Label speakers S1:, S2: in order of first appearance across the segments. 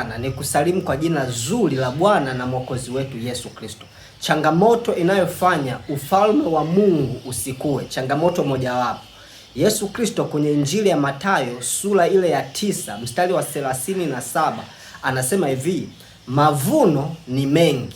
S1: Ni kusalimu kwa jina zuri la Bwana na Mwokozi wetu Yesu Kristo. Changamoto inayofanya ufalme wa Mungu usikue, changamoto mojawapo. Yesu Kristo kwenye Injili ya Mathayo sura ile ya 9 mstari wa 37 anasema hivi, mavuno ni mengi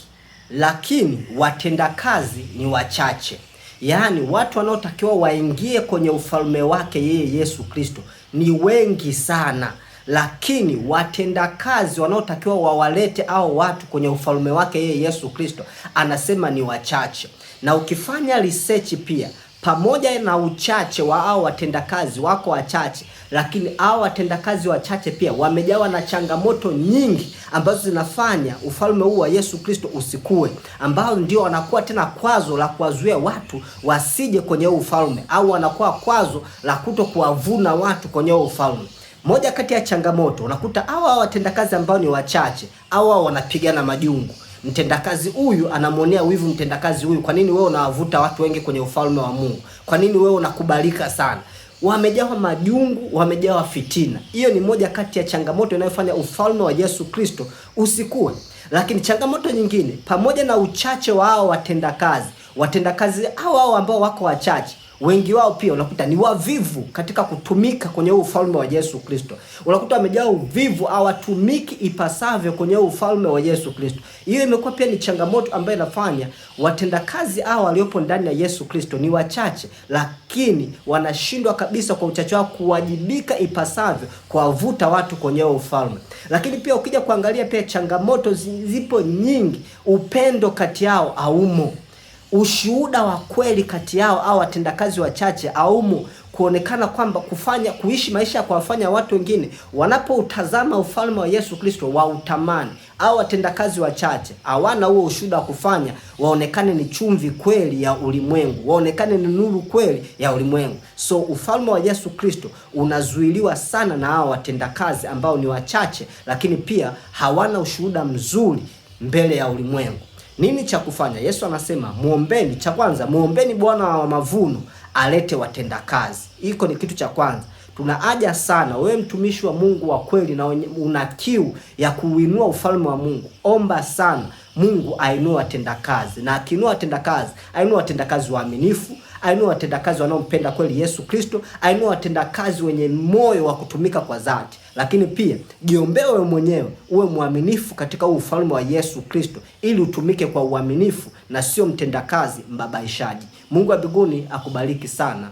S1: lakini watendakazi ni wachache. Yaani watu wanaotakiwa waingie kwenye ufalme wake yeye Yesu Kristo ni wengi sana, lakini watendakazi wanaotakiwa wawalete au watu kwenye ufalme wake yeye Yesu Kristo anasema ni wachache. Na ukifanya research pia, pamoja na uchache wa hao watendakazi wako wachache, lakini hao watendakazi wachache pia wamejawa na changamoto nyingi ambazo zinafanya ufalme huu wa Yesu Kristo usikue, ambao ndio wanakuwa tena kwazo la kuwazuia watu wasije kwenye ufalme, au wanakuwa kwazo la kuto kuwavuna watu kwenye ufalme. Moja kati ya changamoto unakuta hawa watendakazi ambao ni wachache, hawa wanapigana majungu. Mtendakazi huyu anamonea wivu mtendakazi huyu, kwa nini wewe unawavuta watu wengi kwenye ufalme wa Mungu? Kwa nini wewe unakubalika sana? Wamejawa majungu, wamejawa fitina. Hiyo ni moja kati ya changamoto inayofanya ufalme wa Yesu Kristo usikue. Lakini changamoto nyingine, pamoja na uchache wa hao watendakazi hao ambao wako wachache, wengi wao pia unakuta ni wavivu katika kutumika kwenye ufalme wa Yesu Kristo. Unakuta wamejaa uvivu, hawatumiki ipasavyo kwenye ufalme wa Yesu Kristo. Hiyo imekuwa pia ni changamoto ambayo inafanya watendakazi hao waliopo ndani ya Yesu Kristo ni wachache, lakini wanashindwa kabisa kwa uchache wao kuwajibika ipasavyo kuwavuta watu kwenye ufalme. Lakini pia ukija kuangalia pia changamoto zipo nyingi, upendo kati yao haumo. Ushuhuda wa kweli kati yao au watendakazi wachache aumu, kuonekana kwamba kuishi maisha ya kuwafanya watu wengine wanapoutazama ufalme wa Yesu Kristo wa utamani. Au watendakazi wachache hawana huo ushuhuda wa kufanya waonekane ni chumvi kweli ya ulimwengu, waonekane ni nuru kweli ya ulimwengu. So ufalme wa Yesu Kristo unazuiliwa sana na hao watendakazi ambao ni wachache, lakini pia hawana ushuhuda mzuri mbele ya ulimwengu. Nini cha kufanya? Yesu anasema muombeni, cha kwanza muombeni Bwana wa mavuno alete watendakazi. Hiko ni kitu cha kwanza. Tuna haja sana, wewe mtumishi wa Mungu wa kweli na una kiu ya kuinua ufalme wa Mungu, omba sana Mungu ainue watendakazi. Na akiinua watendakazi, ainue watendakazi waaminifu, ainue watendakazi wanaompenda kweli Yesu Kristo, ainue watendakazi wenye moyo wa kutumika kwa dhati. Lakini pia jiombee wewe mwenyewe uwe mwaminifu katika ufalme wa Yesu Kristo, ili utumike kwa uaminifu na sio mtendakazi mbabaishaji. Mungu wa mbinguni akubariki sana.